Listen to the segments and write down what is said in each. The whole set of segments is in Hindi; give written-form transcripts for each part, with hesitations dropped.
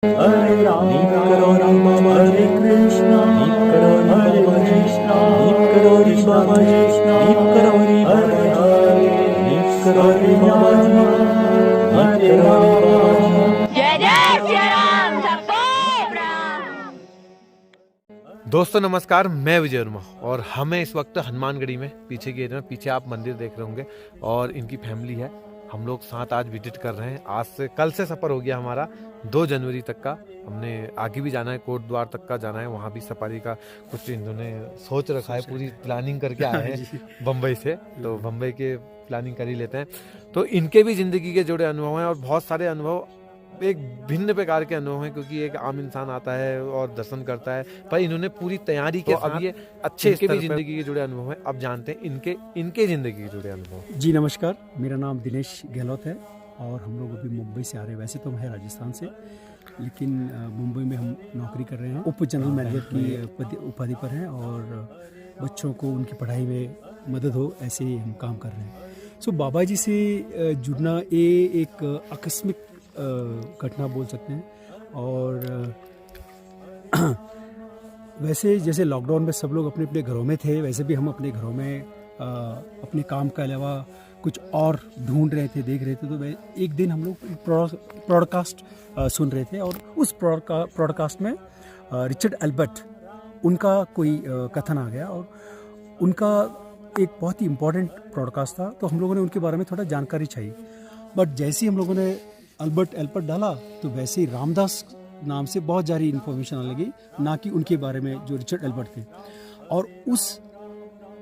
हरे राम हरे कृष्णा हरे कृष्णा कृष्णा कृष्णा हरे हरे हरे राम। जय जय श्री राम सबको प्रणाम। दोस्तों नमस्कार, मैं विजय वर्मा और हमें इस वक्त हनुमानगढ़ी में पीछे के एरिया में पीछे आप मंदिर देख रहे होंगे और इनकी फैमिली है। हम लोग साथ आज विजिट कर रहे हैं। आज से कल से सफ़र हो गया हमारा 2 जनवरी तक का। हमने आगे भी जाना है, कोट द्वार तक का जाना है, वहाँ भी सफारी का कुछ इन्होंने सोच रखा है, पूरी प्लानिंग करके आए हैं बम्बई से। तो बम्बई के प्लानिंग कर ही लेते हैं। तो इनके भी ज़िंदगी के जुड़े अनुभव हैं और बहुत सारे अनुभव एक भिन्न प्रकार के अनुभव हैं, क्योंकि एक आम इंसान आता है और दर्शन करता है, पर इन्होंने पूरी तैयारी के साथ ये अच्छे इनके भी जिंदगी के जुड़े अनुभव हैं। अब जानते हैं इनके जिंदगी के जुड़े अनुभव। जी नमस्कार, मेरा नाम दिनेश गहलोत है और हम लोग अभी मुंबई से आ रहे हैं। वैसे तो हम हैं राजस्थान से, लेकिन मुंबई में हम नौकरी कर रहे हैं। उप जनरल मैनेजर की उपाधि पर हैं और बच्चों को उनकी पढ़ाई में मदद हो, ऐसे ही हम काम कर रहे हैं। सो बाबा जी से जुड़ना ये एक आकस्मिक घटना बोल सकते हैं। और वैसे जैसे लॉकडाउन में सब लोग अपने अपने घरों में थे, वैसे भी हम अपने घरों में अपने काम के अलावा कुछ और ढूंढ रहे थे, देख रहे थे। तो एक दिन हम लोग ब्रॉडकास्ट सुन रहे थे और उस ब्रॉडकास्ट में रिचर्ड एल्बर्ट उनका कोई कथन आ गया और उनका एक बहुत ही इम्पोर्टेंट ब्रॉडकास्ट था। तो हम लोगों ने उनके बारे में थोड़ा जानकारी चाहिए। बट जैसे ही हम लोगों ने एल्बर्ट डाला तो वैसे ही रामदास नाम से बहुत सारी इन्फॉर्मेशन आने लगी, ना कि उनके बारे में जो रिचर्ड एल्बर्ट थे। और उस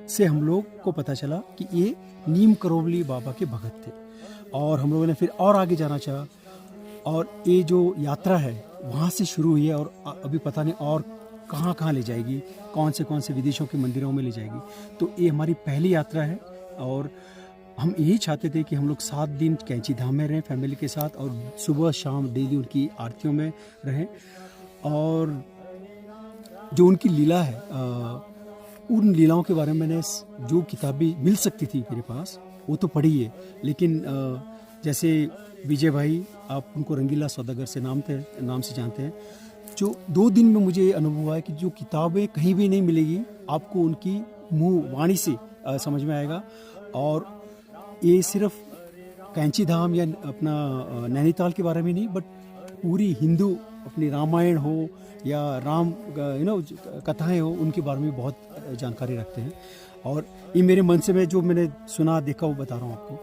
से हम लोग को पता चला कि ये नीम करोली बाबा के भगत थे। और हम लोगों ने फिर और आगे जाना चाहा और ये जो यात्रा है वहाँ से शुरू हुई है और अभी पता नहीं और कहाँ कहाँ ले जाएगी, कौन से विदेशों के मंदिरों में ले जाएगी। तो ये हमारी पहली यात्रा है और हम यही चाहते थे कि हम लोग 7 दिन कैंची धाम में रहें फैमिली के साथ और सुबह शाम डेली उनकी आरतियों में रहें। और जो उनकी लीला है, उन लीलाओं के बारे में मैंने जो किताबें मिल सकती थी मेरे पास वो तो पढ़ी है। लेकिन जैसे विजय भाई, आप उनको रंगीला सौदागर से नाम से जानते हैं, जो 2 दिन में मुझे अनुभव हुआ है कि जो किताबें कहीं भी नहीं मिलेगी, आपको उनकी मुँह वाणी से समझ में आएगा। और ये सिर्फ कैंची धाम या अपना नैनीताल के बारे में नहीं, बट पूरी हिंदू अपनी रामायण हो या राम कथाएं हो, उनके बारे में बहुत जानकारी रखते हैं। और ये मेरे मन से मैं जो मैंने सुना देखा वो बता रहा हूँ आपको।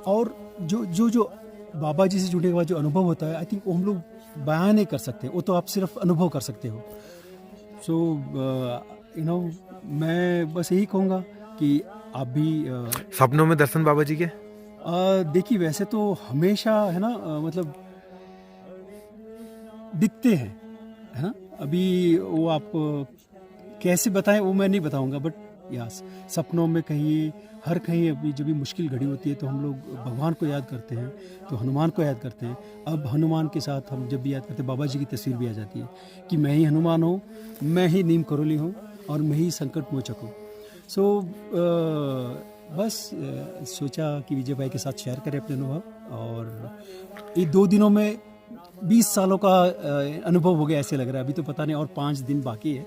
और जो बाबा जी से जुड़ने के बाद जो अनुभव होता है, आई थिंक वो हम लोग बयान नहीं कर सकते, वो तो आप सिर्फ अनुभव कर सकते हो। सो मैं बस यही कहूँगा कि आप भी सपनों में दर्शन बाबा जी के देखिए, वैसे तो हमेशा है ना, मतलब दिखते हैं, है ना। अभी वो आप कैसे बताएं वो मैं नहीं बताऊंगा, बट यस, सपनों में कहीं हर कहीं अभी जब भी मुश्किल घड़ी होती है तो हम लोग भगवान को याद करते हैं, तो हनुमान को याद करते हैं। अब हनुमान के साथ हम जब भी याद करते हैं, बाबा जी की तस्वीर भी आ जाती है कि मैं ही हनुमान हूँ, मैं ही नीम करोली हूँ और मैं ही संकट मोचक हूँ। सो बस सोचा कि विजय भाई के साथ शेयर करें अपने अनुभव। और ये 2 दिनों में 20 सालों का अनुभव हो गया ऐसे लग रहा है। अभी तो पता नहीं और 5 दिन बाकी है।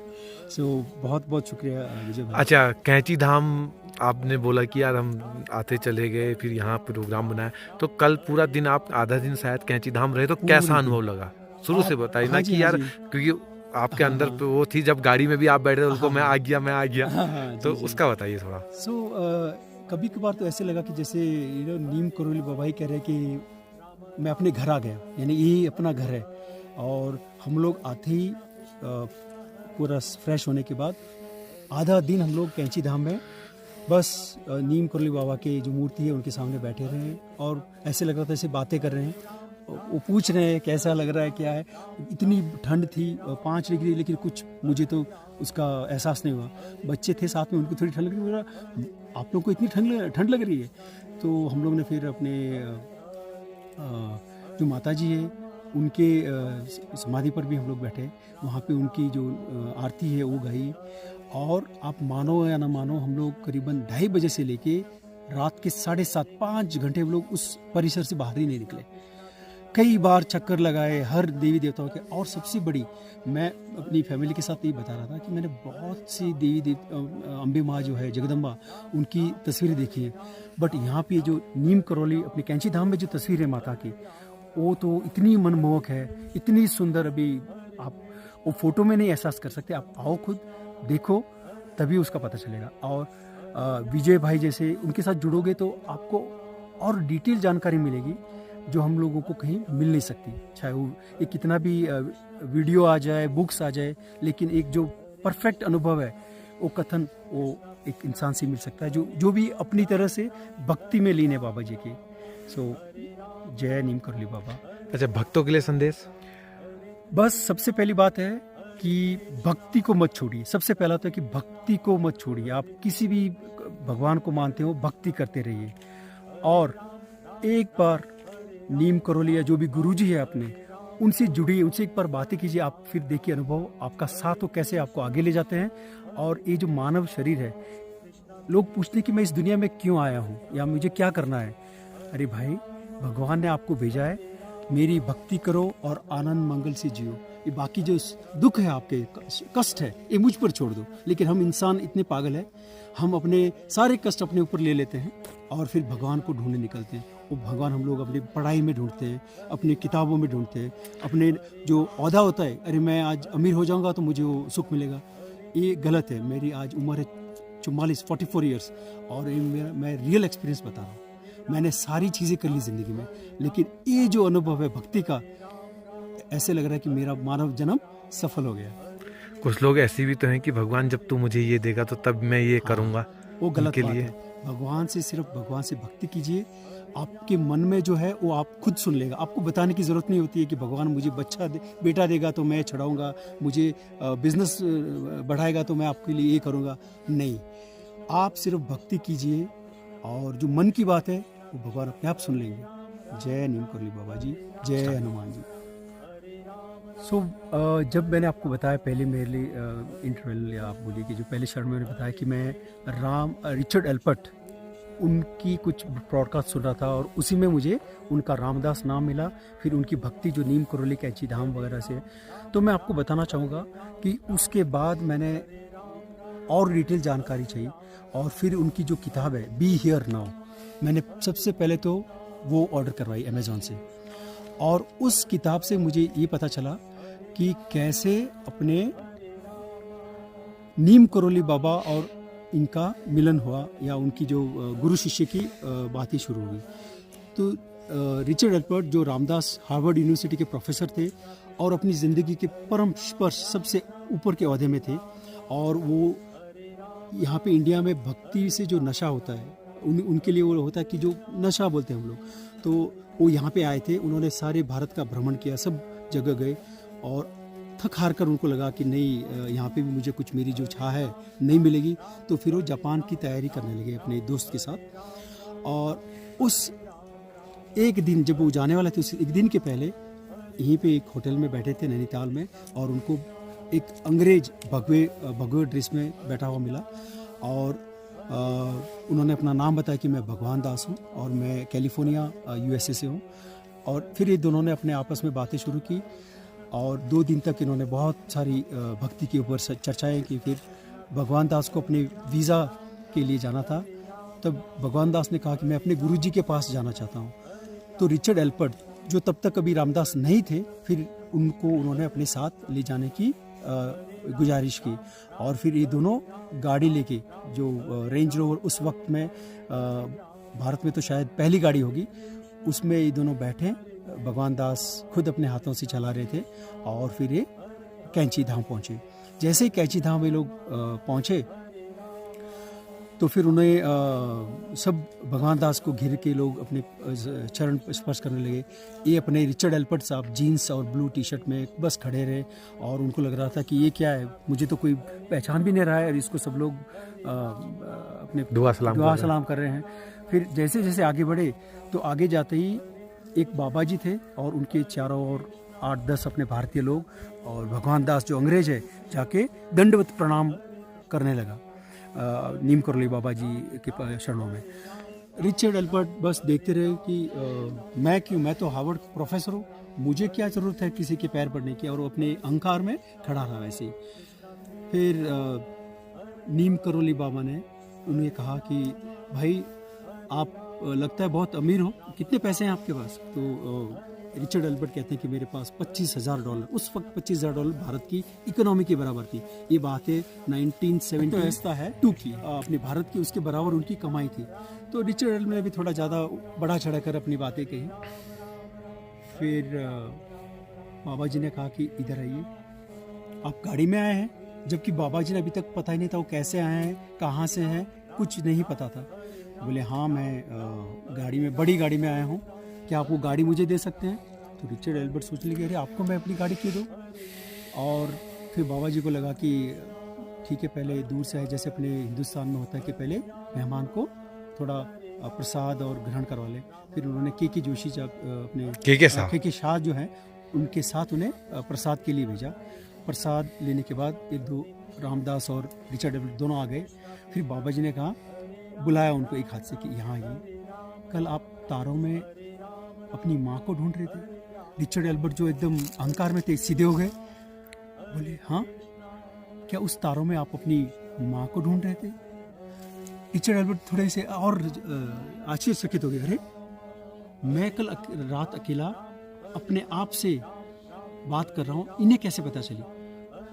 सो बहुत बहुत शुक्रिया विजय भाई। अच्छा, कैंची धाम आपने बोला कि यार हम आते चले गए, फिर यहाँ प्रोग्राम बनाया, तो कल पूरा दिन आप आधा दिन शायद कैंची धाम रहे, तो कैसा अनुभव लगा? शुरू से बताइए ना कि यार, क्योंकि आपके अंदर तो वो थी जब गाड़ी में भी आप बैठे उनको मैं आ गया। तो उसका बताइए थोड़ा। सो कभी कभार तो ऐसे लगा कि जैसे नीम करोली बाबा ही कह रहे कि मैं अपने घर आ गया, यानी यही अपना घर है। और हम लोग आते ही पूरा फ्रेश होने के बाद आधा दिन हम लोग कैंची धाम में बस नीम करोली बाबा के जो मूर्ति है उनके सामने बैठे रहे और ऐसे लग रहा था ऐसे बातें कर रहे हैं। वो पूछ रहे हैं कैसा लग रहा है, क्या है। इतनी ठंड थी 5 डिग्री, लेकिन कुछ मुझे तो उसका एहसास नहीं हुआ। बच्चे थे साथ में, उनको थोड़ी ठंड लग रही है, आप लोग को इतनी ठंड लग रही है। तो हम लोग ने फिर अपने जो माता जी है उनके समाधि पर भी हम लोग बैठे, वहाँ पे उनकी जो आरती है वो गाई। और आप मानो या ना मानो, हम लोग करीबन 2:30 बजे से लेके रात के 7:30 5 घंटे हम लोग उस परिसर से बाहर ही नहीं निकले। कई बार चक्कर लगाए हर देवी देवताओं के। और सबसे बड़ी, मैं अपनी फैमिली के साथ ये बता रहा था कि मैंने बहुत सी देवी अम्बे माँ जो है, जगदम्बा, उनकी तस्वीरें देखी हैं। बट यहाँ पे जो नीम करौली अपने कैंची धाम में जो तस्वीर है माता की, वो तो इतनी मनमोहक है, इतनी सुंदर। अभी आप वो फोटो में नहीं एहसास कर सकते, आप आओ खुद देखो तभी उसका पता चलेगा। और विजय भाई जैसे उनके साथ जुड़ोगे तो आपको और डिटेल जानकारी मिलेगी जो हम लोगों को कहीं मिल नहीं सकती। चाहे वो एक कितना भी वीडियो आ जाए, बुक्स आ जाए, लेकिन एक जो परफेक्ट अनुभव है वो कथन वो एक इंसान से मिल सकता है जो भी अपनी तरह से भक्ति में लीन है बाबा जी की। सो जय नीम करौली बाबा। अच्छा, भक्तों के लिए संदेश? बस सबसे पहली बात है कि भक्ति को मत छोड़िए। सबसे पहला तो है कि भक्ति को मत छोड़िए। आप किसी भी भगवान को मानते हो, भक्ति करते रहिए। और एक बार नीम करौली या जो भी गुरुजी है अपने, उनसे जुड़िए, उनसे एक बार बातें कीजिए। आप फिर देखिए अनुभव आपका साथ हो कैसे आपको आगे ले जाते हैं। और ये जो मानव शरीर है, लोग पूछते हैं कि मैं इस दुनिया में क्यों आया हूँ या मुझे क्या करना है। अरे भाई, भगवान ने आपको भेजा है, मेरी भक्ति करो और आनंद मंगल से जियो। ये बाकी जो दुख है, आपके कष्ट है, ये मुझ पर छोड़ दो। लेकिन हम इंसान इतने पागल है, हम अपने सारे कष्ट अपने ऊपर ले लेते हैं और फिर भगवान को ढूंढने निकलते हैं। वो भगवान हम लोग अपनी पढ़ाई में ढूंढते हैं, अपनी किताबों में ढूंढते हैं, अपने जो औहदा होता है, अरे मैं आज अमीर हो जाऊंगा तो मुझे वो सुख मिलेगा। ये गलत है। मेरी आज उम्र है 44 ईयर्स और मैं रियल एक्सपीरियंस बता रहा हूँ। मैंने सारी चीज़ें कर ली ज़िंदगी में, लेकिन ये जो अनुभव है भक्ति का, ऐसे लग रहा है कि मेरा मानव जन्म सफल हो गया। कुछ लोग ऐसे भी तो हैं कि भगवान जब तू मुझे ये देगा तो तब मैं ये करूँगा। वो गलत उनके बात लिए है। भगवान से सिर्फ भगवान से भक्ति कीजिए। आपके मन में जो है वो आप खुद सुन लेगा। आपको बताने की ज़रूरत नहीं होती है कि भगवान मुझे बेटा देगा तो मैं चढ़ाऊँगा, मुझे बिजनेस बढ़ाएगा तो मैं आपके लिए ये करूँगा। नहीं, आप सिर्फ भक्ति कीजिए और जो मन की बात है वो भगवान अपने आप सुन लेंगे। जय नीम करौली बाबा जी, जय हनुमान जी। जब मैंने आपको बताया पहले मेरे लिए इंटरवल, या आप बोलिए कि जो पहले शरण में मैंने बताया कि मैं रिचर्ड एल्पर्ट उनकी कुछ ब्रॉडकास्ट सुन रहा था और उसी में मुझे उनका रामदास नाम मिला, फिर उनकी भक्ति जो नीम करौली कैंची धाम वगैरह से। तो मैं आपको बताना चाहूँगा कि उसके बाद मैंने और डिटेल जानकारी चाहिए और फिर उनकी जो किताब है बी हियर नाउ, मैंने सबसे पहले तो वो ऑर्डर करवाई अमेज़ॉन से। और उस किताब से मुझे ये पता चला कि कैसे अपने नीम करौली बाबा और इनका मिलन हुआ या उनकी जो गुरु शिष्य की बातें शुरू हुई। तो रिचर्ड एल्पर्ट जो रामदास हार्वर्ड यूनिवर्सिटी के प्रोफेसर थे और अपनी ज़िंदगी के परम स्पर्श सबसे ऊपर के ओहदे में थे, और वो यहाँ पे इंडिया में भक्ति से जो नशा होता है उनके लिए वो होता है कि जो नशा बोलते हैं हम लोग, तो वो यहाँ पे आए थे। उन्होंने सारे भारत का भ्रमण किया, सब जगह गए और थक हार कर उनको लगा कि नहीं, यहाँ पे भी मुझे कुछ मेरी जो चाह है नहीं मिलेगी। तो फिर वो जापान की तैयारी करने लगे अपने दोस्त के साथ। और उस एक दिन जब वो जाने वाले थे, उस एक दिन के पहले यहीं पे एक होटल में बैठे थे नैनीताल में, और उनको एक अंग्रेज भगवे ड्रेस में बैठा हुआ मिला और उन्होंने अपना नाम बताया कि मैं भगवान दास हूँ और मैं कैलिफोर्निया यूएसए से हूँ। और फिर ये दोनों ने अपने आपस में बातें शुरू की और 2 दिन तक इन्होंने बहुत सारी भक्ति के ऊपर चर्चाएं की। फिर भगवान दास को अपने वीज़ा के लिए जाना था, तब भगवान दास ने कहा कि मैं अपने गुरुजी के पास जाना चाहता हूँ। तो रिचर्ड एल्पर्ट जो तब तक कभी रामदास नहीं थे, फिर उन्होंने अपने साथ ले जाने की गुजारिश की। और फिर ये दोनों गाड़ी लेके, जो रेंज रोवर उस वक्त में भारत में तो शायद पहली गाड़ी होगी, उसमें ये दोनों बैठे, भगवान दास खुद अपने हाथों से चला रहे थे और फिर ये कैंची धाम पहुँचे। जैसे ही कैंची धाम ये लोग पहुँचे तो फिर उन्हें सब भगवान दास को घिर के लोग अपने चरण स्पर्श करने लगे। ये अपने रिचर्ड एल्पर्ट साहब जीन्स और ब्लू टी शर्ट में बस खड़े रहे और उनको लग रहा था कि ये क्या है, मुझे तो कोई पहचान भी नहीं रहा है और इसको सब लोग अपने दुआ सलाम कर रहे हैं। फिर जैसे जैसे आगे बढ़े तो आगे जाते ही एक बाबा जी थे और उनके चारों ओर 8-10 अपने भारतीय लोग, और भगवान दास जो अंग्रेज है जाके दंडवत प्रणाम करने लगा नीम करौली बाबा जी के चरणों में। रिचर्ड एल्बर्ट बस देखते रहे कि मैं तो हार्वर्ड प्रोफेसर हूँ, मुझे क्या ज़रूरत है किसी के पैर पड़ने की, और वो अपने अहंकार में खड़ा रहा वैसे ही। फिर नीम करोली बाबा ने उन्हें कहा कि भाई आप लगता है बहुत अमीर हो, कितने पैसे हैं आपके पास? तो रिचर्ड एल्बर्ट कहते हैं कि मेरे पास $25,000, उस वक्त $25,000 भारत की इकोनॉमी के बराबर थी। ये बात है 1970 व्यवस्था है टू की, अपने भारत की, उसके बराबर उनकी कमाई थी। तो रिचर्ड एल्बर्ट ने भी थोड़ा ज़्यादा बढ़ा चढ़ा कर अपनी बातें कही। फिर बाबा जी ने कहा कि इधर आइए, आप गाड़ी में आए हैं, जबकि बाबा जी ने अभी तक पता ही नहीं था वो कैसे आए हैं, कहाँ से हैं, कुछ नहीं पता था। बोले हाँ मैं गाड़ी में, बड़ी गाड़ी में आया हूँ, क्या आप वो गाड़ी मुझे दे सकते हैं? तो रिचर्ड एल्बर्ट सोचने लगे, अरे आपको मैं अपनी गाड़ी क्यों दूँ? और फिर बाबा जी को लगा कि ठीक है, पहले दूर से है, जैसे अपने हिंदुस्तान में होता है कि पहले मेहमान को थोड़ा प्रसाद और ग्रहण करवा ले। फिर उन्होंने के जोशी अपने के शाह जो हैं उनके साथ उन्हें प्रसाद के लिए भेजा। प्रसाद लेने के बाद एक दो रामदास और रिचर्ड एल्बर्ट दोनों आ गए। फिर बाबा जी ने कहा, बुलाया उनको एक हाथ से कि यहाँ आइए, कल आप तारों में अपनी माँ को ढूंढ रहे थे। रिचर्ड एल्बर्ट जो एकदम अहंकार में थे सीधे हो गए, बोले हाँ, क्या उस तारों में आप अपनी माँ को ढूंढ रहे थे? रिचर्ड एल्बर्ट थोड़े से और आश्चर्यचकित हो गए, अरे मैं कल रात अकेला अपने आप से बात कर रहा हूँ, इन्हें कैसे पता चली?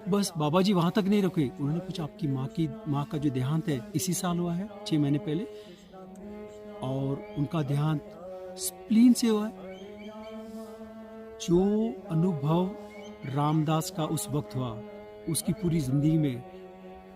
बस बाबा जी वहाँ तक नहीं रुके, उन्होंने पूछा आपकी माँ का जो देहांत है इसी साल हुआ है, 6 महीने पहले, और उनका देहांत स्प्लीन से हुआ है। जो अनुभव रामदास का उस वक्त हुआ उसकी पूरी जिंदगी में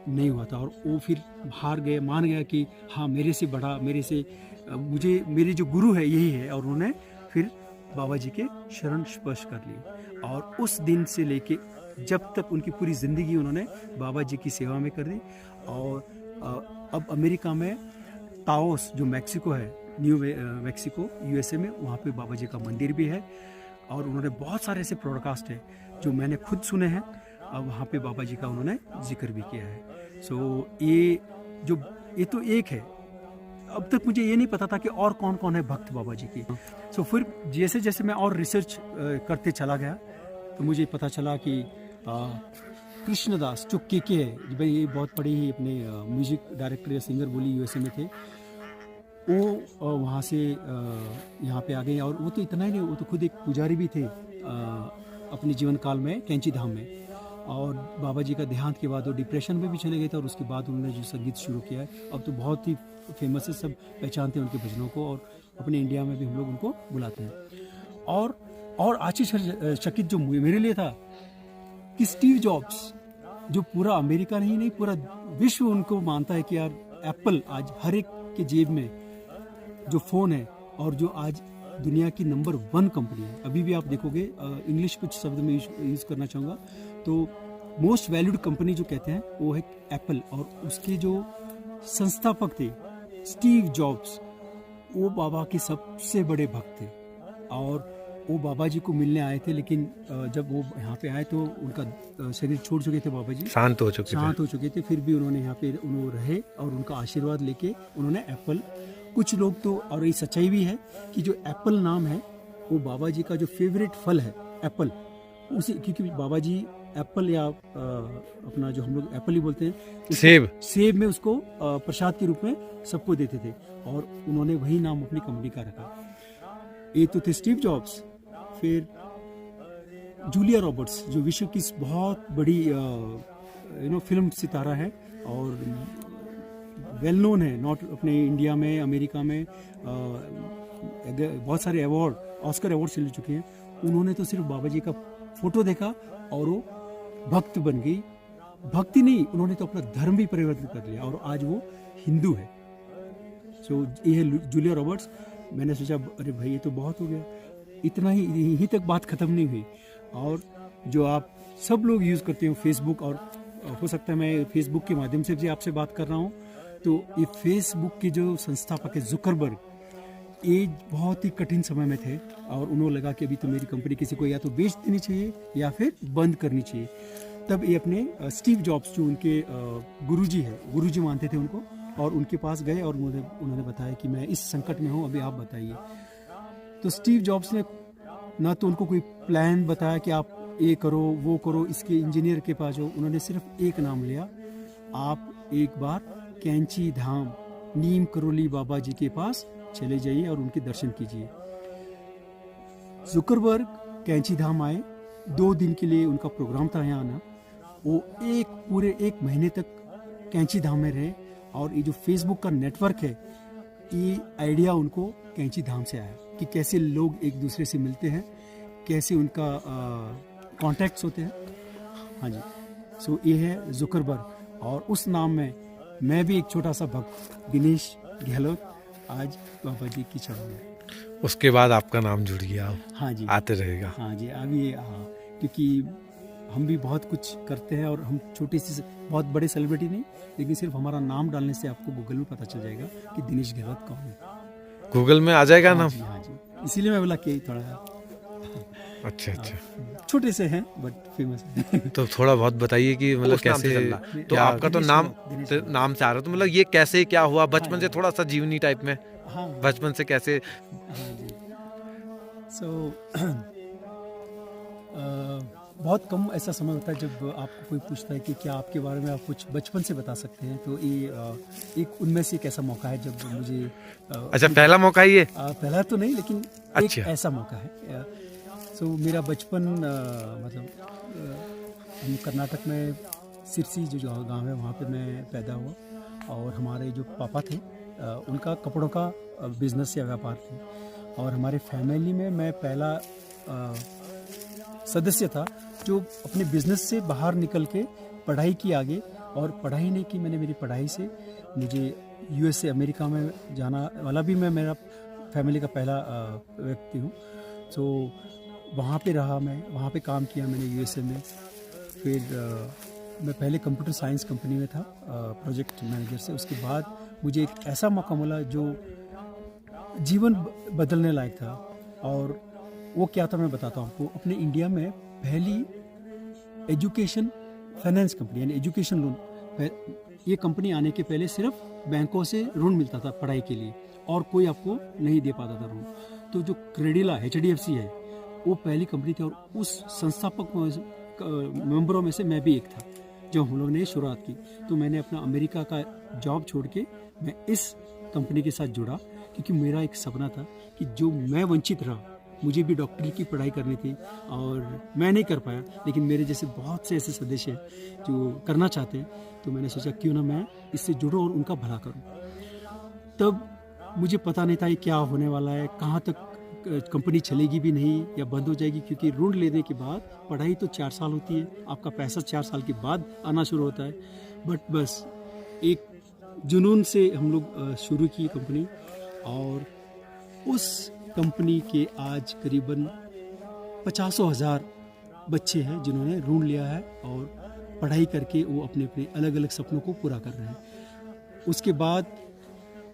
नहीं हुआ था, और वो फिर हार गए, मान गया कि हाँ मेरे से बड़ा, मेरे जो गुरु है यही है, और उन्होंने फिर बाबा जी के शरण स्पर्श कर लिए। और उस दिन से लेके जब तक उनकी पूरी ज़िंदगी उन्होंने बाबा जी की सेवा में कर दी। और अब अमेरिका में ताओस जो मैक्सिको है, न्यू मैक्सिको यूएसए में, वहाँ पे बाबा जी का मंदिर भी है। और उन्होंने बहुत सारे ऐसे प्रोडकास्ट हैं जो मैंने खुद सुने हैं, और वहाँ पे बाबा जी का उन्होंने जिक्र भी किया है। सो ये तो एक है। अब तक मुझे ये नहीं पता था कि और कौन कौन है भक्त बाबा जी की। सो फिर जैसे जैसे मैं और रिसर्च करते चला गया तो मुझे पता चला कि कृष्णदास जो के है भाई, ये बहुत बड़ी ही अपने म्यूजिक डायरेक्टर या सिंगर बोली यूएसए में थे, वो वहाँ से यहाँ पे आ गए। और वो तो इतना ही नहीं, वो तो खुद एक पुजारी भी थे अपने जीवन काल में कैंची धाम में। और बाबा जी का देहांत के बाद वो डिप्रेशन में भी चले गए थे, और उसके बाद उन्होंने जो संगीत शुरू किया है, अब तो बहुत ही फेमस है, सब पहचानते हैं उनके भजनों को, और अपने इंडिया में भी हम लोग उनको बुलाते हैं। और आश्चर्यचकित जो मेरे लिए था कि स्टीव जॉब्स, जो पूरा अमेरिका नहीं पूरा विश्व उनको मानता है कि यार एप्पल आज हर एक के जेब में जो फ़ोन है, और जो आज दुनिया की नंबर 1 कंपनी है। अभी भी आप देखोगे, इंग्लिश कुछ शब्द में यूज़ करना चाहूँगा, तो मोस्ट वैल्यूड कंपनी जो कहते हैं वो है एप्पल। और उसके जो संस्थापक थे स्टीव जॉब्स, वो बाबा के सबसे बड़े भक्त थे, और वो बाबा जी को मिलने आए थे। लेकिन जब वो यहाँ पे आए तो उनका शरीर छोड़ चुके थे, बाबा जी शांत हो चुके थे। फिर भी उन्होंने यहाँ पे रहे, और उनका आशीर्वाद लेके उन्होंने एप्पल, कुछ लोग तो, और ये सच्चाई भी है कि जो एप्पल नाम है वो बाबा जी का जो फेवरेट फल है एप्पल, उसी, क्योंकि बाबा जी एप्पल या अपना जो हम लोग एप्पल ही बोलते हैं, सेब में उसको प्रसाद के रूप में सबको देते थे, और उन्होंने वही नाम अपनी कंपनी का रखा। ये तो थे स्टीव जॉब्स। फिर जूलिया रॉबर्ट्स, जो विश्व की बहुत बड़ी फिल्म सितारा है और वेल नोन है, नॉट अपने इंडिया में, अमेरिका में बहुत सारे अवार्ड, ऑस्कर अवार्ड से ले चुके हैं। उन्होंने तो सिर्फ बाबा जी का फोटो देखा और वो भक्त बन गई। भक्ति नहीं, उन्होंने तो अपना धर्म भी परिवर्तन कर लिया, और आज वो हिंदू है। सो ये है जूलिया रॉबर्ट्स। मैंने सोचा अरे भाई ये तो बहुत हो गया, इतना ही, यहीं तक बात ख़त्म नहीं हुई। और जो आप सब लोग यूज़ करते हो फेसबुक, और हो सकता है मैं फेसबुक के माध्यम से भी आपसे बात कर रहा हूँ, तो ये फेसबुक के जो संस्थापक है जुकरबर्ग, ये बहुत ही कठिन समय में थे, और उन्होंने लगा कि अभी तो मेरी कंपनी किसी को या तो बेच देनी चाहिए या फिर बंद करनी चाहिए। तब ये अपने स्टीव जॉब्स, जो उनके गुरुजी है, गुरुजी मानते थे उनको, और उनके पास गए और उन्होंने बताया कि मैं इस संकट में हूँ, अभी आप बताइए। तो स्टीव जॉब्स ने ना तो उनको कोई प्लान बताया कि आप ये करो वो करो, इसके इंजीनियर के पास जाओ। उन्होंने सिर्फ एक नाम लिया, आप एक बार कैंची धाम नीम करोली बाबा जी के पास चले जाइए और उनके दर्शन कीजिए। जुकरबर्ग कैंची धाम आए, 2 दिन के लिए उनका प्रोग्राम था यहाँ आना। वो पूरे 1 महीने तक कैंची धाम में रहे और ये जो फेसबुक का नेटवर्क है, ये आइडिया उनको कैंची धाम से आया कि कैसे लोग एक दूसरे से मिलते हैं, कैसे उनका कॉन्टैक्ट्स होते हैं। हाँ जी, सो ये है जुकरबर्ग। और उस नाम में मैं भी एक छोटा सा भक्त दिनेश गहलोत आज बाबा जी की चरण में। उसके बाद आपका नाम जुड़ गया, हाँ जी, आते रहेगा। हाँ जी, अभी क्योंकि हम भी बहुत कुछ करते हैं और हम छोटे से बहुत बड़े सेलिब्रिटी नहीं, लेकिन सिर्फ हमारा नाम डालने से आपको गूगल में पता चल जाएगा कि दिनेश गहलोत कौन है। गूगल में आ जाएगा हाँ नाम? जी, हाँ जी, इसीलिए मैं बोला कि थोड़ा अच्छा अच्छा, छोटे से हैं बट फेमस है। तो थोड़ा बहुत बताइए कि मतलब उस नाम से कैसे, चल रहा। तो आपका तो दिनेश नाम दिनेश नाम से आ रहा है, तो मतलब ये कैसे क्या हुआ बचपन से, थोड़ा सा जीवनी टाइप में, हाँ बचपन से कैसे? हाँ जी, सो बहुत कम ऐसा समय होता है जब आपको कोई पूछता है कि क्या आपके बारे में आप कुछ बचपन से बता सकते हैं। तो ये एक उनमें से एक ऐसा मौका है जब मुझे अच्छा, पहला मौका ये? पहला तो नहीं, लेकिन अच्छा। एक ऐसा मौका है। सो मेरा बचपन मतलब हम कर्नाटक में सिरसी जो गांव है वहाँ पे मैं पैदा हुआ और हमारे जो पापा थे उनका कपड़ों का बिजनेस या व्यापार थे और हमारे फैमिली में मैं पहला सदस्य था जो अपने बिजनेस से बाहर निकल के पढ़ाई की आगे। और पढ़ाई नहीं की मैंने, मेरी पढ़ाई से मुझे यूएसए अमेरिका में जाना वाला भी मैं मेरा फैमिली का पहला व्यक्ति हूँ। सो वहाँ पे रहा, मैं वहाँ पे काम किया मैंने यूएसए में। फिर मैं पहले कंप्यूटर साइंस कंपनी में था प्रोजेक्ट मैनेजर से। उसके बाद मुझे एक ऐसा मौका मिला जो जीवन बदलने लायक था। और वो क्या था मैं बताता हूँ आपको। अपने इंडिया में पहली एजुकेशन फाइनेंस कंपनी यानी एजुकेशन लोन, ये कंपनी आने के पहले सिर्फ बैंकों से ऋण मिलता था पढ़ाई के लिए और कोई आपको नहीं दे पाता था ऋण। तो जो क्रेडिला HDFC है वो पहली कंपनी थी और उस संस्थापक मेंबरों में से मैं भी एक था जब हम लोगों ने शुरुआत की। तो मैंने अपना अमेरिका का जॉब छोड़ के मैं इस कंपनी के साथ जुड़ा क्योंकि मेरा एक सपना था कि जो मैं वंचित रहा, मुझे भी डॉक्टरी की पढ़ाई करनी थी और मैं नहीं कर पाया, लेकिन मेरे जैसे बहुत से ऐसे सदस्य हैं जो करना चाहते हैं। तो मैंने सोचा क्यों ना मैं इससे जुड़ूं और उनका भला करूं। तब मुझे पता नहीं था ये क्या होने वाला है, कहाँ तक कंपनी चलेगी भी नहीं या बंद हो जाएगी, क्योंकि ऋण लेने के बाद पढ़ाई तो 4 साल होती है, आपका पैसा 4 साल के बाद आना शुरू होता है। बट बस एक जुनून से हम लोग शुरू की कंपनी और उस कंपनी के आज करीबन 50,000 बच्चे हैं जिन्होंने ऋण लिया है और पढ़ाई करके वो अपने अपने अलग अलग सपनों को पूरा कर रहे हैं। उसके बाद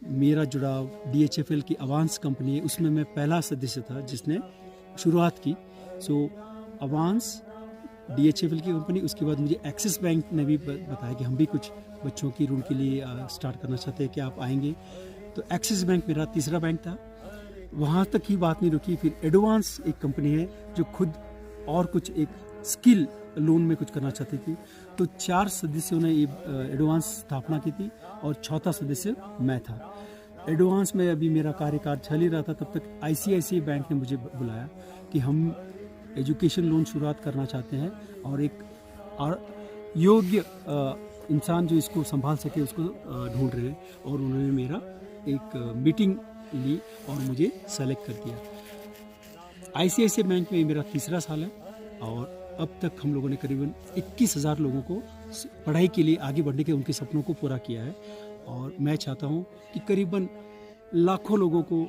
मेरा जुड़ाव DHFL की अवांस कंपनी है, उसमें मैं पहला सदस्य था जिसने शुरुआत की। सो अवांस DHFL की कंपनी, उसके बाद मुझे एक्सिस बैंक ने भी बताया कि हम भी कुछ बच्चों की ऋण के लिए स्टार्ट करना चाहते हैं, कि आप आएंगे। तो एक्सिस बैंक मेरा तीसरा बैंक था। वहाँ तक ही बात नहीं रुकी, फिर एडवांस एक कंपनी है जो खुद और कुछ एक स्किल लोन में कुछ करना चाहती थी। तो 4 सदस्यों ने ये एडवांस स्थापना की थी और चौथा सदस्य मैं था। एडवांस में अभी मेरा कार्यकाल चल ही रहा था, तब तक ICICI बैंक ने मुझे बुलाया कि हम एजुकेशन लोन शुरुआत करना चाहते हैं और एक योग्य इंसान जो इसको संभाल सके उसको ढूंढ रहे हैं। और उन्होंने मेरा एक मीटिंग ली और मुझे सेलेक्ट कर दिया। ICICI बैंक में मेरा तीसरा साल है और अब तक हम लोगों ने करीबन 21,000 लोगों को पढ़ाई के लिए आगे बढ़ने के उनके सपनों को पूरा किया है। और मैं चाहता हूँ कि करीबन लाखों लोगों को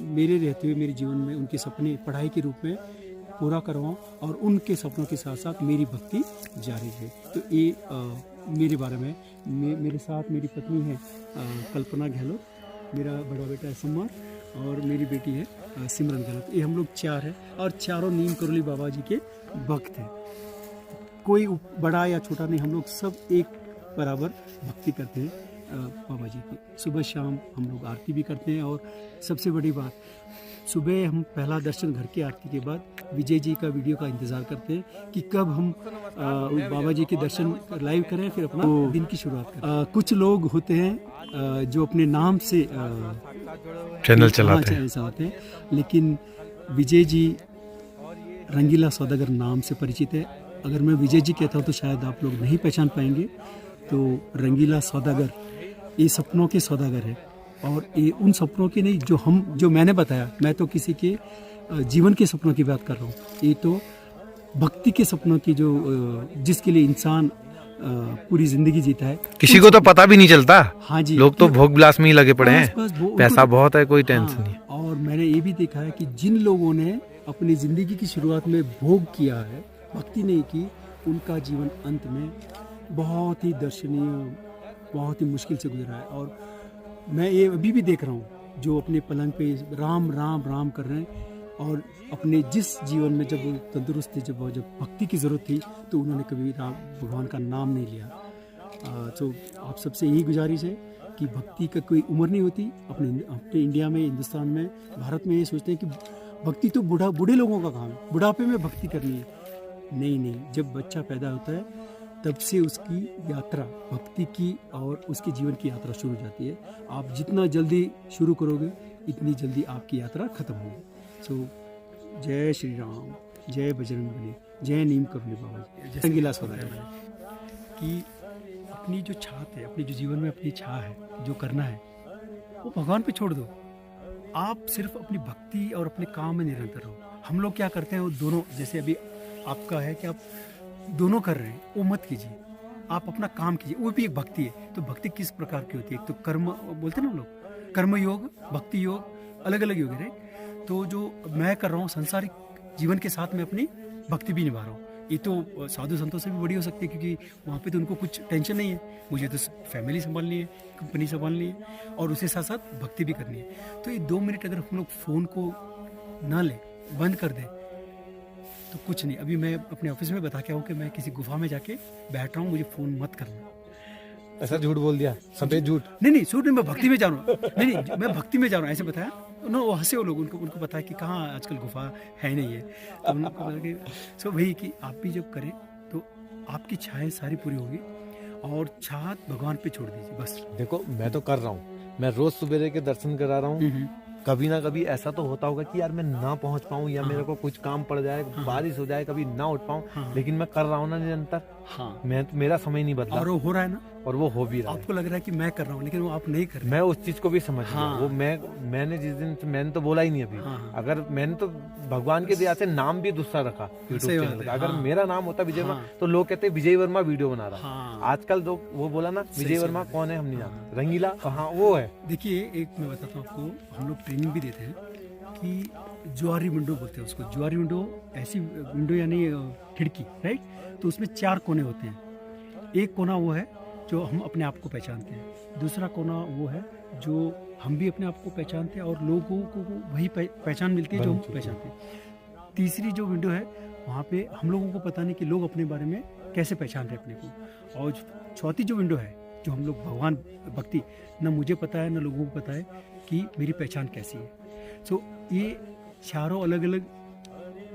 मेरे रहते हुए मेरे जीवन में उनके सपने पढ़ाई के रूप में पूरा करवाऊँ और उनके सपनों के साथ साथ मेरी भक्ति जारी रहे। तो ये मेरे बारे में। मेरे साथ मेरी पत्नी है कल्पना गहलोत, मेरा बड़ा बेटा है सम्मान और मेरी बेटी है सिमरन गहलोत। ये हम लोग 4 हैं और चारों नीम करोली बाबा जी के भक्त हैं। कोई बड़ा या छोटा नहीं, हम लोग सब एक बराबर भक्ति करते हैं। बाबा जी की। सुबह शाम हम लोग आरती भी करते हैं, और सबसे बड़ी बात, सुबह हम पहला दर्शन घर की आरती के बाद विजय जी का वीडियो का इंतज़ार करते हैं कि कब हम बाबा जी के दर्शन लाइव करें, फिर अपना दिन की शुरुआत करें। कुछ लोग होते हैं जो अपने नाम से चैनल चलाते हैं, चलाते हैं, लेकिन विजय जी रंगीला सौदागर नाम से परिचित है। अगर मैं विजय जी कहता हूँ तो शायद आप लोग नहीं पहचान पाएंगे। तो रंगीला सौदागर ये सपनों के सौदागर है, और ये उन सपनों के नहीं जो मैंने बताया, मैं तो किसी के जीवन के सपनों की बात कर रहा हूँ। ये तो भक्ति के सपनों की, जो जिसके लिए इंसान पूरी जिंदगी जीता है। किसी को तो पता भी नहीं चलता। हाँ जी, लोग तो भोग विलास में ही लगे पड़े हैं, पैसा बहुत है, कोई टेंशन हाँ, नहीं। और मैंने ये भी देखा है कि जिन लोगों ने अपनी जिंदगी की शुरुआत में भोग किया है, भक्ति नहीं की, उनका जीवन अंत में बहुत ही दर्शनीय, बहुत ही मुश्किल से गुजरा है। और मैं ये अभी भी देख रहा हूँ जो अपने पलंग पे राम राम राम कर रहे हैं, और अपने जिस जीवन में जब तंदुरुस्त थे, जब भक्ति की ज़रूरत थी, तो उन्होंने कभी राम भगवान का नाम नहीं लिया। तो आप सबसे यही गुजारिश है कि भक्ति का कोई उम्र नहीं होती। अपने इंडिया में, हिंदुस्तान में, भारत में ये सोचते हैं कि भक्ति तो बूढ़े लोगों का काम है, बुढ़ापे में भक्ति करनी है। नहीं, जब बच्चा पैदा होता है तब से उसकी यात्रा भक्ति की और उसके जीवन की यात्रा शुरू हो जाती है। आप जितना जल्दी शुरू करोगे, इतनी जल्दी आपकी यात्रा खत्म होगी। सो जय श्री राम, जय बजरंगबली, जय नीम करुणी बाबा जी। रंगीला सौदागर कि अपनी जो छात है, अपने जो जीवन में अपनी छा है, जो करना है वो भगवान पे छोड़ दो। आप सिर्फ अपनी भक्ति और अपने काम में निरंतर रहो। हम लोग क्या करते हैं, वो दोनों, जैसे अभी आपका है कि आप दोनों कर रहे हैं, वो मत कीजिए। आप अपना काम कीजिए, वो भी एक भक्ति है। तो भक्ति किस प्रकार की होती है? एक तो कर्म बोलते हैं ना हम लोग, कर्म योग, भक्ति योग, अलग अलग योग है। तो जो मैं कर रहा हूँ, संसारिक जीवन के साथ में अपनी भक्ति भी निभा रहा हूँ। ये तो साधु संतों से भी बड़ी हो सकती है, क्योंकि वहाँ पे तो उनको कुछ टेंशन नहीं है। मुझे तो फैमिली संभालनी है, कंपनी संभालनी है, और उसके साथ साथ भक्ति भी करनी है। तो ये 2 मिनट अगर हम लोग फ़ोन को ना लें, बंद कर दें, तो कुछ नहीं। अभी मैं अपने ऑफिस में बता के आऊँ कि मैं किसी गुफा में जाके बैठ रहा हूँ, मुझे फ़ोन मत करना। ऐसा झूठ बोल दिया, सफेद झूठ। नहीं, झूठ नहीं, मैं भक्ति में जा रहा हूँ। नहीं, मैं भक्ति में जा रहा हूँ, ऐसे बताया। वो हंसे वो लोग, उनको पता है कि कहाँ आजकल गुफा है नहीं है। तो उनको पता कि सो वही कि आप भी जब करें तो आपकी छाएं सारी पूरी होगी, और छात भगवान पे छोड़ दीजिए बस। देखो, मैं तो कर रहा हूँ, मैं रोज सुबह के दर्शन करा रहा हूँ। कभी ना कभी ऐसा तो होता होगा कि यार मैं ना पहुंच पाऊं, या मेरे को कुछ काम पड़ जाए, बारिश हो जाए, कभी ना उठ पाऊं, लेकिन मैं कर रहा हूँ ना निरंतर। मेरा समय नहीं बदला, और वो हो रहा है ना, और वो हो भी रहा है। आपको लग रहा है कि मैं कर रहा हूँ, लेकिन वो आप नहीं कर रहे। मैं उस चीज को भी समझ गया। वो मैंने जिस दिन से, मैंने तो बोला ही नहीं अभी। अगर मैंने तो भगवान के दया से नाम भी दूसरा रखा यूट्यूब चैनल का। अगर मेरा नाम होता विजय वर्मा, तो लोग कहते विजय वर्मा वीडियो बना रहा। आजकल जो वो बोला ना, विजय वर्मा कौन है हम नहीं जानते, रंगीला कहाँ वो है। देखिए, एक मैं बताता हूँ आपको, हम लोग ट्रेनिंग भी देते हैं कि ज्वारी विंडो बोलते हैं उसको। ज्वारी विंडो ऐसी विंडो यानी खिड़की, राइट? तो उसमें 4 कोने होते हैं। एक कोना वो है जो हम अपने आप को पहचानते हैं, दूसरा कोना वो है जो हम भी अपने आप को पहचानते हैं और लोगों को वही पहचान मिलती है जो हम पहचानते हैं। तीसरी जो विंडो है, वहाँ पे हम लोगों को पता नहीं कि लोग अपने बारे में कैसे पहचान रहे अपने को। और चौथी जो विंडो है, जो हम लोग भगवान भक्ति, न मुझे पता है न लोगों को पता है कि मेरी पहचान कैसी है। सो ये चारों अलग अलग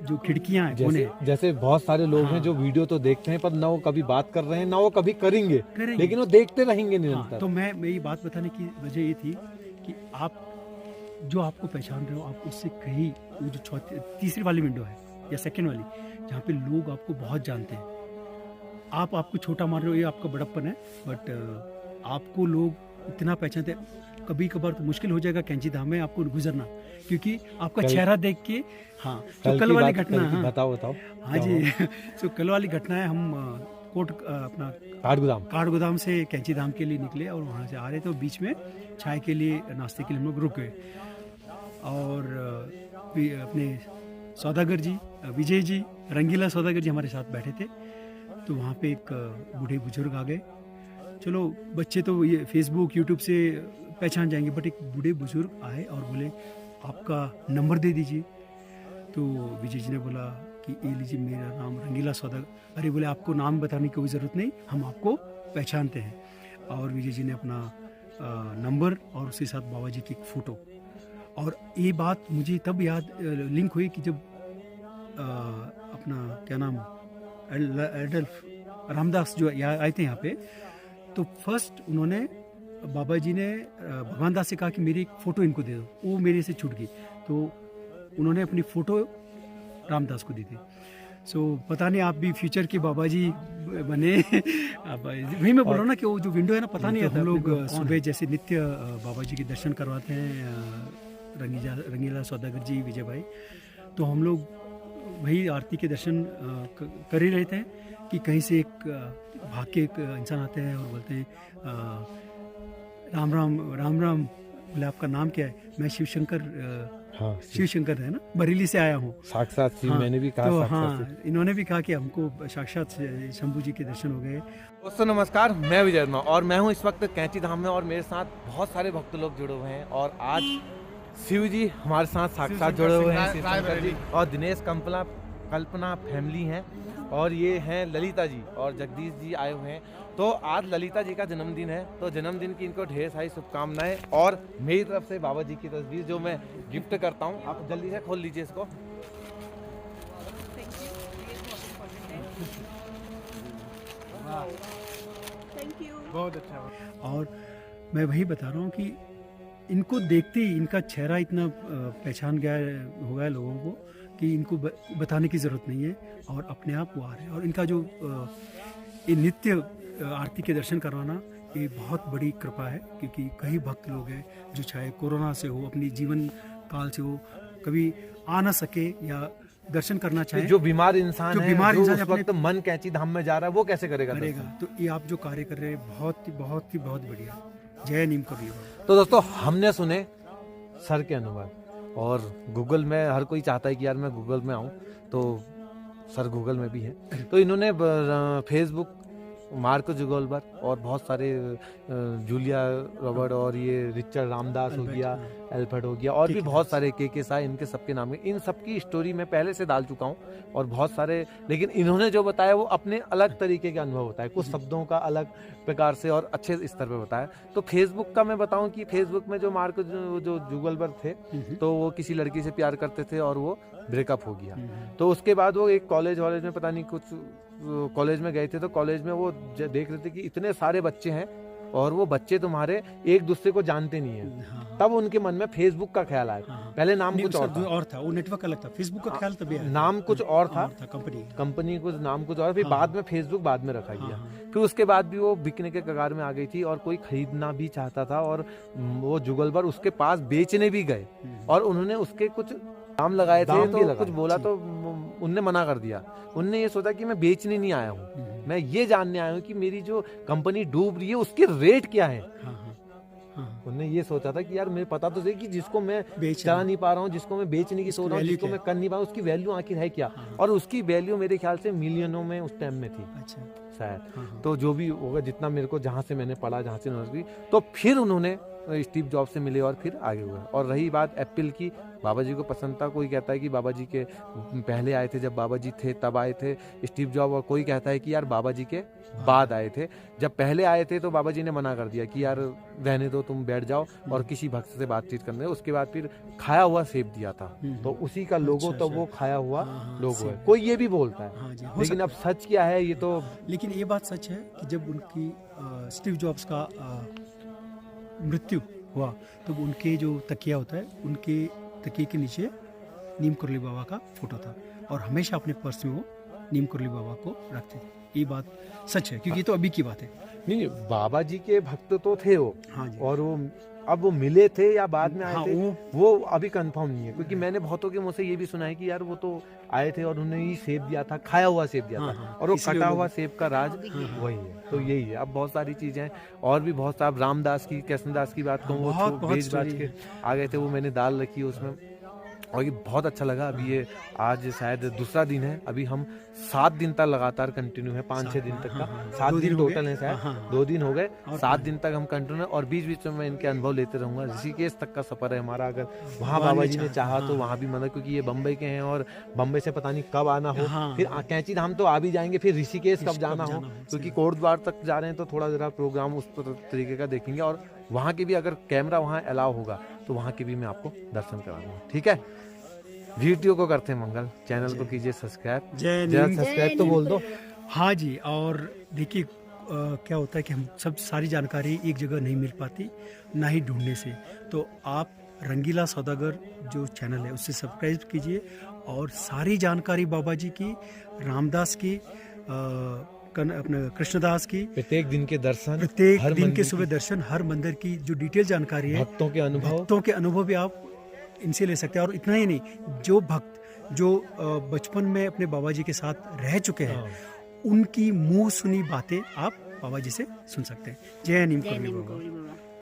जो खिड़कियां हैं, जैसे बहुत सारे लोग हैं जो वीडियो तो देखते हैं, पर ना वो कभी बात कर रहे हैं, ना वो कभी करेंगे। लेकिन वो देखते रहेंगे निरंतर। तो मैं ये बात बताने की वजह ये थी कि आप जो आपको पहचान रहे हो, आप उससे कहीं, वो जो तीसरी वाली विंडो है या सेकंड वाली, जहाँ पे लोग आपको बहुत जानते हैं, आप आपको छोटा मान रहे हो, ये आपका बड़प्पन है, बट आपको लोग इतना पहचानते हैं। कभी कभार तो मुश्किल हो जाएगा कैंची धाम में आपको गुजरना, क्योंकि आपका चेहरा देख के। तो कल वाली घटना, बताओ। हाँ जी, तो कल वाली घटना है, हम अपना काठगोदाम से कैंची धाम के लिए निकले, और वहाँ से आ रहे थे, बीच में चाय के लिए, नाश्ते के लिए हम लोग रुक गए। और अपने सौदागर जी, विजय जी, रंगीला सौदागर जी हमारे साथ बैठे थे। तो वहाँ पे एक बूढ़े बुजुर्ग आ गए। चलो, बच्चे तो ये फेसबुक यूट्यूब से पहचान जाएंगे, बट एक बूढ़े बुजुर्ग आए और बोले आपका नंबर दे दीजिए। तो विजय जी ने बोला कि ये लीजिए, मेरा नाम रंगीला सौदागर। अरे बोले, आपको नाम बताने की कोई ज़रूरत नहीं, हम आपको पहचानते हैं। और विजय जी ने अपना नंबर और उसके साथ बाबा जी की एक फ़ोटो। और ये बात मुझे तब याद लिंक हुई कि जब अपना क्या नाम एडल्फ रामदास जो आए थे यहाँ पे, तो फर्स्ट उन्होंने बाबा जी ने भगवान दास से कहा कि मेरी एक फ़ोटो इनको दे दो, वो मेरे से छूट गई, तो उन्होंने अपनी फ़ोटो रामदास को दी थी। सो पता नहीं आप भी फ्यूचर के बाबा जी बने। वही मैं बोल रहा हूँ ना कि वो जो विंडो है ना, पता नहीं हम लोग सुबह जैसे नित्य बाबा जी के दर्शन करवाते हैं, रंगीला सौदागर जी, विजय भाई, तो हम लोग वही आरती के दर्शन कर ही रहे थे कि कहीं से एक भाग के एक इंसान आते हैं और बोलते हैं राम राम राम राम, बोले आपका नाम क्या है? मैं शिवशंकर, हाँ, शिवशंकर है ना, बरेली से आया हूँ। साक्षात शिव, हाँ, मैंने भी कहा तो साक्षात हाँ, इन्होंने भी कहा कि हमको साक्षात शंभू जी के दर्शन हो गए। दोस्तों नमस्कार, मैं विजय वर्मा और मैं हूँ इस वक्त कैंची धाम में, और मेरे साथ बहुत सारे भक्त लोग जुड़े हुए हैं। और आज शिव जी हमारे साथ साक्षात जुड़े हुए हैं, शिवशंकर जी और दिनेश कल्पना फैमिली हैं, और ये हैं ललिता जी और जगदीश जी आए हुए हैं। तो आज ललिता जी का जन्मदिन है, तो जन्मदिन की इनको ढेर सारी शुभकामनाएं, और मेरी तरफ से बाबा जी की तस्वीर जो मैं गिफ्ट करता हूँ। आप जल्दी से खोल लीजिए इसको। Thank you. बहुत अच्छा। और मैं वही बता रहा हूँ कि इनको देखते ही इनका चेहरा इतना पहचान गया हो गया लोगों को कि इनको बताने की ज़रूरत नहीं है, और अपने आप वो आ रहे हैं। और इनका जो ये नित्य आरती के दर्शन करवाना, ये बहुत बड़ी कृपा है, क्योंकि कई भक्त लोग हैं जो चाहे कोरोना से हो, अपनी जीवन काल से हो, कभी आ ना सके या दर्शन करना चाहे, जो बीमार इंसान जो है, बीमार जो इंसान उस वक्त मन कैंची धाम में जा रहा है, वो कैसे करेगा? तो ये आप जो कार्य कर रहे हैं बहुत बढ़िया। जय नीम करिए। तो दोस्तों हमने सुने सर के अनुभव, और गूगल में हर कोई चाहता है कि यार मैं गूगल में आऊँ, तो सर गूगल में भी है। तो इन्होंने फेसबुक मार्क जुगलबर और बहुत सारे जूलिया रॉबर्ट और ये रिचर्ड रामदास हो गया, एल्फ्रेड हो गया, और भी बहुत सारे के साई, इनके सबके नाम है। इन सबकी स्टोरी मैं पहले से डाल चुका हूँ, और बहुत सारे, लेकिन इन्होंने जो बताया वो अपने अलग तरीके के अनुभव बताया, कुछ शब्दों का अलग प्रकार से और अच्छे स्तर पे बताया। तो फेसबुक का मैं बताऊं कि फेसबुक में जो मार्क जो जुगलबर थे, तो वो किसी लड़की से प्यार करते थे और वो ब्रेकअप हो गया। तो उसके बाद वो एक कॉलेज में पता नहीं कुछ कॉलेज में गए थे, तो कॉलेज में वो देख रहे थे कि इतने सारे बच्चे हैं और वो बच्चे तुम्हारे एक दूसरे को जानते नहीं है। तब उनके मन में फेसबुक का ख्याल आया। पहले नाम कुछ और था, वो नेटवर्क अलग था, फेसबुक का ख्याल तभी आया। नाम कुछ और था, कंपनी कुछ नाम कुछ और, फिर बाद में फेसबुक बाद में रखा गया। फिर उसके बाद भी वो बिकने के कगार में आ गई थी, और कोई खरीदना भी चाहता था, और वो जुगलबर उसके पास बेचने भी गए, और उन्होंने उसके कुछ दाम लगाए थे, तो कुछ बोला तो उनने मना कर दिया। उनने ये सोचा कि मैं बेचने नहीं आया हूँ, मैं ये जानने आया हूँ कि मेरी जो कंपनी डूब रही है उसके रेट क्या है। उनने ये सोचा था कि यार मुझे पता तो सही कि जिसको मैं चला नहीं पा रहा हूँ, जिसको मैं बेचने की सोच रहा हूँ, जिसको मैं कर नहीं पा रहा हूँ, उसकी वैल्यू आखिर है क्या। और उसकी वैल्यू मेरे ख्याल से मिलियनों में उस टाइम में थी शायद। तो जो भी होगा, जितना मेरे को जहाँ से मैंने पढ़ा, जहाँ से नॉलेज, तो फिर उन्होंने स्टीव जॉब से मिले और फिर आगे हुए। और रही बात एप्पल की, बाबा जी को पसंद था। कोई कहता है कि बाबा जी के पहले आए थे, जब बाबा जी थे तब आए थे स्टीव जॉब, और कोई कहता है कि यार बाबा जी के बाद आए थे। जब पहले आए थे तो बाबा जी ने मना कर दिया कि यार रहने दो, तुम बैठ जाओ और किसी भक्त से बातचीत करने। उसके बाद फिर खाया हुआ सेब दिया था, तो उसी का लोगो, तो वो खाया हुआ लोगो है। कोई ये भी बोलता है, लेकिन अब सच क्या है ये तो। लेकिन ये बात सच है कि जब उनकी स्टीव जॉब्स का मृत्यु हुआ, तो उनके जो तकिया होता है, उनके तकिए के नीचे नीम कुरली बाबा का फोटो था, और हमेशा अपने पर्स में वो नीम कुरली बाबा को रखते थे। ये बात सच है, क्योंकि ये तो अभी की बात है। नहीं, बाबा जी के भक्त तो थे वो। हाँ जी। और वो अब वो मिले थे या बाद में आए थे, वो अभी कंफर्म नहीं है, क्योंकि मैंने बहुतों के मुंह से ये भी सुना है कि यार वो तो आए थे और उन्होंने ही सेब दिया था, खाया हुआ सेब दिया था, और वो कटा हुआ सेब का राज वही है। तो यही है। अब बहुत सारी चीजें हैं, और भी बहुत सारे, रामदास की, कृष्णदास की बात कहूँ, वो बेच बाज के आ गए थे, वो मैंने दाल रखी है उसमें। और ये बहुत अच्छा लगा। अभी ये आज शायद दूसरा दिन है, अभी हम 7 दिन तक लगातार कंटिन्यू है, 5-6 दिन तक का, 7 दिन टोटल है शायद, 2 दिन हो गए, 7 दिन तक हम कंटिन्यू है। और बीच बीच में मैं इनके अनुभव लेते रहूंगा। ऋषिकेश तक का सफर है हमारा, अगर वहाँ बाबा जी ने चाहा तो वहाँ भी, मतलब क्योंकि ये बम्बई के हैं और बम्बई से पता नहीं कब आना हो, फिर कैंची धाम तो आ भी जाएंगे, फिर ऋषिकेश कब जाना हो, क्योंकि कोटद्वार तक जा रहे हैं तो थोड़ा जरा प्रोग्राम उस तरीके का देखेंगे। और वहाँ के भी अगर कैमरा वहाँ अलाउ होगा तो वहाँ के भी मैं आपको दर्शन कराऊंगा। ठीक है, वीडियो को करते हैं मंगल, चैनल को कीजिए सब्सक्राइब। जरा सब्सक्राइब तो बोल दो। हाँ जी, और देखिए क्या होता है कि हम सब सारी जानकारी एक जगह नहीं मिल पाती, ना ही ढूंढने से, तो आप रंगीला सौदागर जो चैनल है उससे सब्सक्राइब कीजिए और सारी जानकारी बाबा जी की, रामदास की, अपने कृष्णदास की, प्रत्येक दिन के दर्शन, प्रत्येक दिन के सुबह दर्शन, हर मंदिर की जो डिटेल जानकारी है, भक्तों के अनुभव भी आप इनसे ले सकते हैं। और इतना ही नहीं, जो भक्त जो बचपन में अपने बाबा जी के साथ रह चुके हैं, उनकी मुंह सुनी बातें आप बाबा जी से सुन सकते हैं। जय नीम करोली बाबा।